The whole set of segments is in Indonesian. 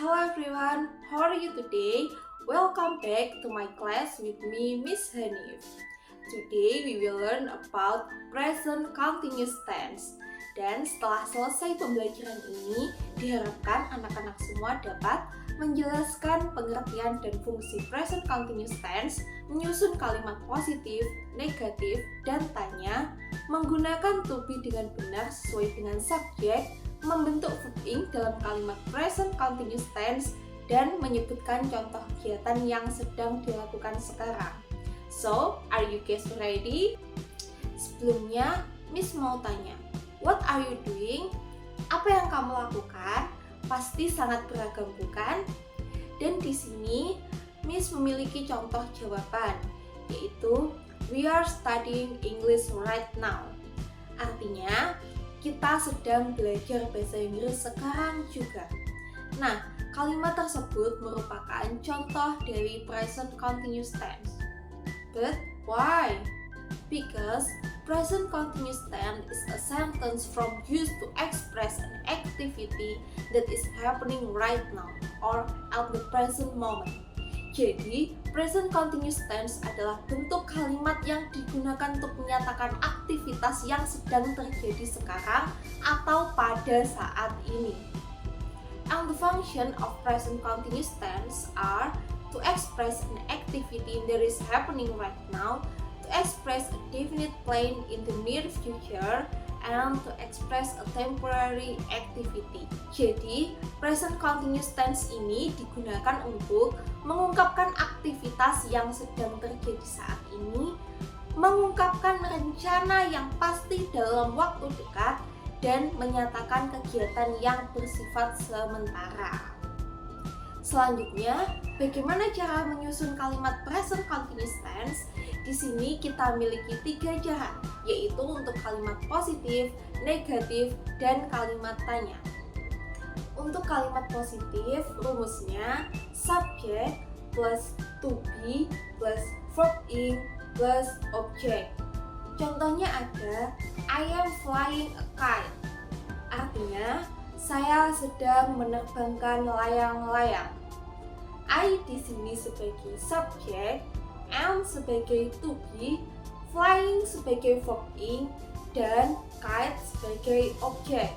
Hello everyone, how are you today? Welcome back to my class with me, Miss Hanif. Today we will learn about present continuous tense. Dan setelah selesai pembelajaran ini, diharapkan anak-anak semua dapat menjelaskan pengertian dan fungsi present continuous tense, menyusun kalimat positif, negatif, dan tanya, menggunakan to be dengan benar sesuai dengan subjek, membentuk verb ing dalam kalimat present continuous tense, dan menyebutkan contoh kegiatan yang sedang dilakukan sekarang. So, are you guys ready? Sebelumnya, Miss mau tanya, what are you doing? Apa yang kamu lakukan? Pasti sangat beragam, bukan? Dan di sini, Miss memiliki contoh jawaban, yaitu we are studying English right now. Artinya, kita sedang belajar bahasa Inggris sekarang juga. Nah, kalimat tersebut merupakan contoh dari present continuous tense. But why? Because present continuous tense is a sentence from used to express an activity that is happening right now or at the present moment. Jadi, present continuous tense adalah bentuk kalimat yang digunakan untuk menyatakan aktivitas yang sedang terjadi sekarang atau pada saat ini. And the function of present continuous tense are to express an activity that is happening right now, to express a definite plan in the near future, and to express a temporary activity. Jadi, present continuous tense ini digunakan untuk mengungkapkan aktivitas yang sedang terjadi saat ini, mengungkapkan rencana yang pasti dalam waktu dekat, dan menyatakan kegiatan yang bersifat sementara. Selanjutnya, bagaimana cara menyusun kalimat present continuous tense? Di sini kita memiliki 3 cara, yaitu untuk kalimat positif, negatif, dan kalimat tanya. Untuk kalimat positif, rumusnya subject plus to be plus verb ing plus object. Contohnya ada I am flying a kite. Artinya, saya sedang menerbangkan layang-layang. I di sini sebagai subjek, am sebagai to be, flying sebagai verb ing, dan kite sebagai objek.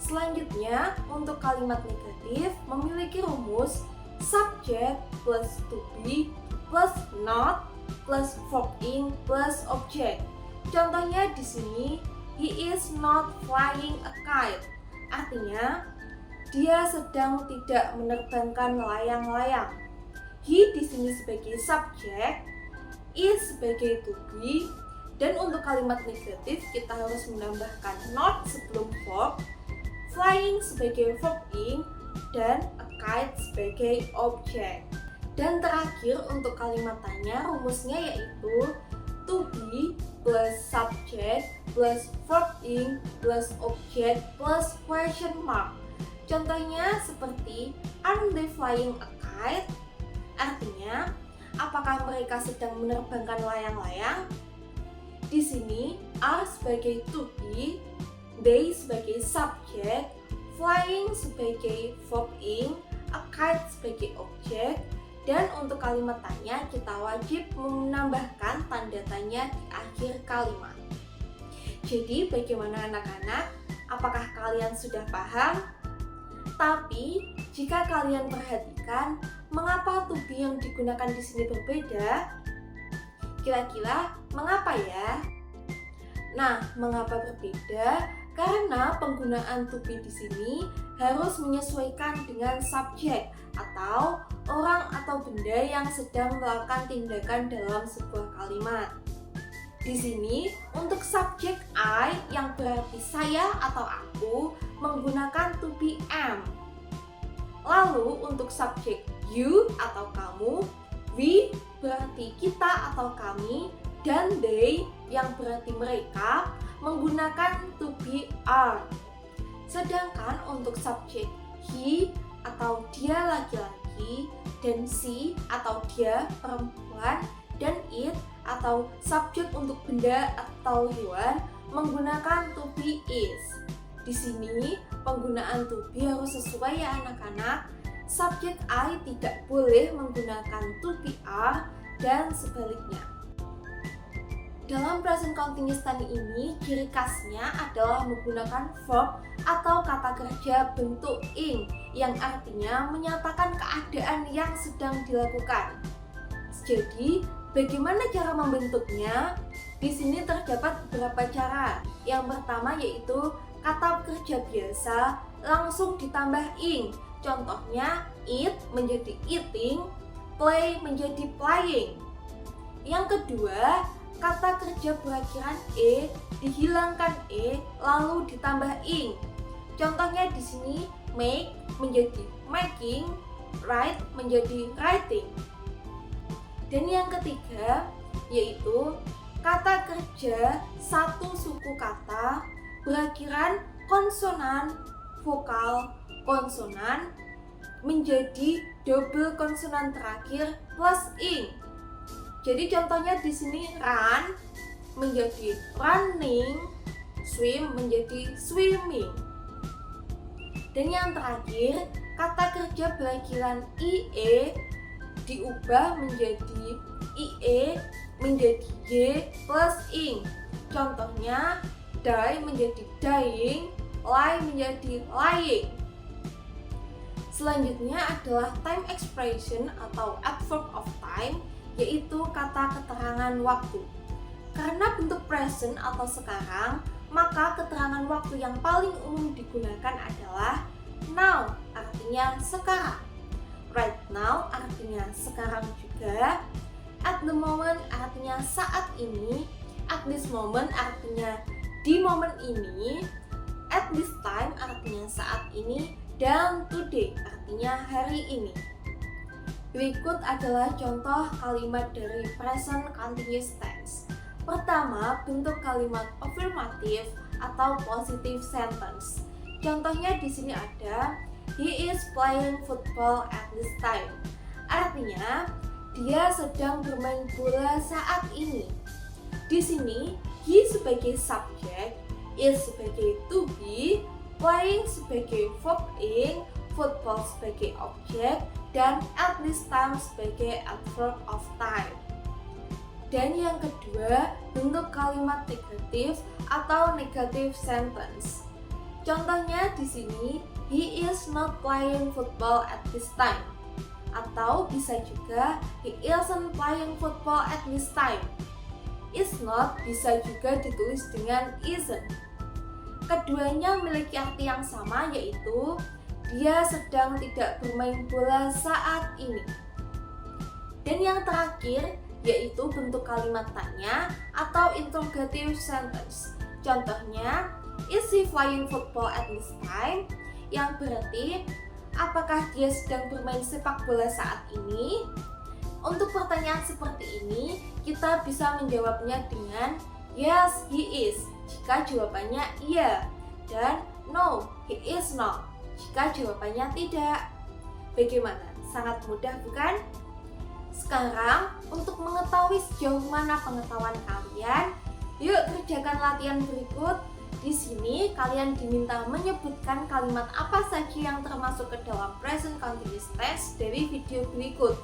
Selanjutnya, untuk kalimat negatif memiliki rumus subject plus to be plus not plus verb ing plus objek. Contohnya di sini, he is not flying a kite. Artinya, dia sedang tidak menerbangkan layang-layang. He di sini sebagai subjek, is sebagai to be, dan untuk kalimat negatif kita harus menambahkan not sebelum verb, flying sebagai verb ing, dan a kite sebagai objek. Dan terakhir untuk kalimat tanya, rumusnya yaitu to be plus subject plus verb ing plus object plus question mark. Contohnya seperti aren't they flying a kite? Artinya, apakah mereka sedang menerbangkan layang-layang? Di sini, are sebagai to be, they sebagai subjek, flying sebagai verb ing, a kite sebagai objek, dan untuk kalimat tanya kita wajib menambahkan tanda tanya di akhir kalimat. Jadi, bagaimana anak-anak? Apakah kalian sudah paham? Tapi, jika kalian perhatikan, mengapa to be yang digunakan di sini berbeda? Kira-kira mengapa ya? Nah, mengapa berbeda? Karena penggunaan to be di sini harus menyesuaikan dengan subjek atau orang atau benda yang sedang melakukan tindakan dalam sebuah kalimat. Di sini, untuk subjek I yang berarti saya atau aku menggunakan to be am. Lalu untuk subjek you atau kamu, we berarti kita atau kami, dan they yang berarti mereka menggunakan to be are. Sedangkan untuk subjek he atau dia laki-laki, dan she atau dia perempuan, dan it atau subjek untuk benda atau hewan menggunakan to be is. Di sini Penggunaan to be harus sesuai ya anak-anak. Subjek I tidak boleh menggunakan to be are dan sebaliknya. Dalam present continuous tense ini, ciri khasnya adalah menggunakan verb atau kata kerja bentuk ing yang artinya menyatakan keadaan yang sedang dilakukan. Jadi, bagaimana cara membentuknya? Di sini terdapat beberapa cara. Yang pertama yaitu kata kerja biasa langsung ditambah ing. Contohnya, eat menjadi eating, play menjadi playing. Yang kedua, kata kerja berakhiran dihilangkan lalu ditambah ing. Contohnya di sini make menjadi making, write menjadi writing. Dan yang ketiga yaitu kata kerja satu suku kata berakhiran konsonan, vokal, konsonan menjadi double konsonan terakhir plus ing. Jadi contohnya di sini run menjadi running, swim menjadi swimming. Dan yang terakhir, kata kerja berakhiran ie diubah menjadi ie menjadi y plus ing. Contohnya die menjadi dying, lie menjadi lying. Selanjutnya adalah time expression atau adverb of time, yaitu kata keterangan waktu. Karena bentuk present atau sekarang, maka keterangan waktu yang paling umum digunakan adalah now, artinya sekarang. Right now artinya sekarang juga. At the moment artinya saat ini. At this moment artinya di momen ini. At this time artinya saat ini. Dan today artinya hari ini. Berikut adalah contoh kalimat dari present continuous tense. Pertama, bentuk kalimat affirmative atau positive sentence. Contohnya di sini ada he is playing football at this time. Artinya, dia sedang bermain bola saat ini. Di sini, he sebagai subjek, is sebagai to be, playing sebagai verb ing, football sebagai objek, dan at this time sebagai adverb of time. Dan yang kedua, bentuk kalimat negatif atau negative sentence. Contohnya di sini, he is not playing football at this time. Atau bisa juga, he isn't playing football at this time. Is not bisa juga ditulis dengan isn't. Keduanya memiliki arti yang sama, yaitu dia sedang tidak bermain bola saat ini. Dan yang terakhir yaitu bentuk kalimat tanya atau interrogative sentence. Contohnya, is he playing football at this time? Yang berarti, apakah dia sedang bermain sepak bola saat ini? Untuk pertanyaan seperti ini, kita bisa menjawabnya dengan yes, he is jika jawabannya iya, dan no, he is not jika jawabannya tidak. Bagaimana? Sangat mudah bukan? Sekarang, untuk mengetahui sejauh mana pengetahuan kalian, yuk kerjakan latihan berikut. Di sini kalian diminta menyebutkan kalimat apa saja yang termasuk ke dalam present continuous tense dari video berikut.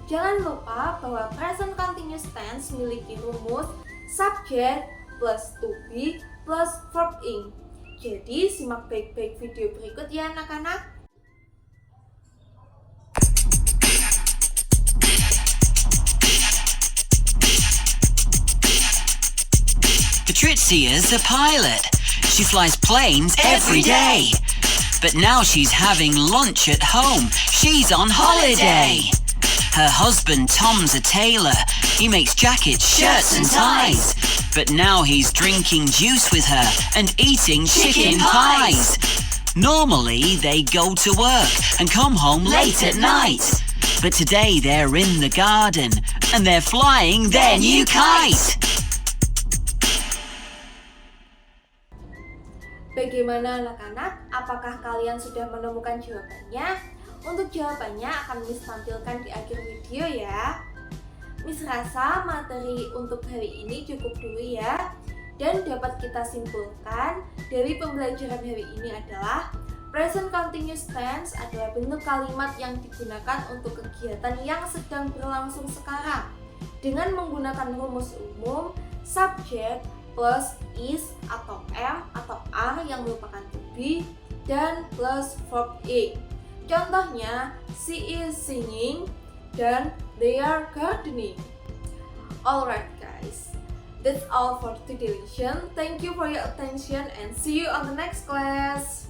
Jangan lupa bahwa present continuous tense memiliki rumus subject plus to be plus verb ing. Jadi simak baik-baik video berikut ya anak-anak. Patrizia's a pilot. She flies planes every day. But now she's having lunch at home. She's on holiday. Her husband Tom's a tailor. He makes jackets, shirts and ties. But now he's drinking juice with her and eating chicken pies. Normally they go to work and come home late at night. But today they're in the garden and they're flying their new kite. Bagaimana anak-anak? Apakah kalian sudah menemukan jawabannya? Untuk jawabannya akan Miss tampilkan di akhir video ya. Miss rasa materi untuk hari ini cukup dulu ya. Dan dapat kita simpulkan dari pembelajaran hari ini adalah Present continuous tense adalah bentuk kalimat yang digunakan untuk kegiatan yang sedang berlangsung sekarang dengan menggunakan rumus umum subject plus is atau am atau are yang merupakan to be dan plus verb ing. Contohnya, she is singing dan they are gardening. Alright guys, that's all for today's lesson. Thank you for your attention and see you on the next class.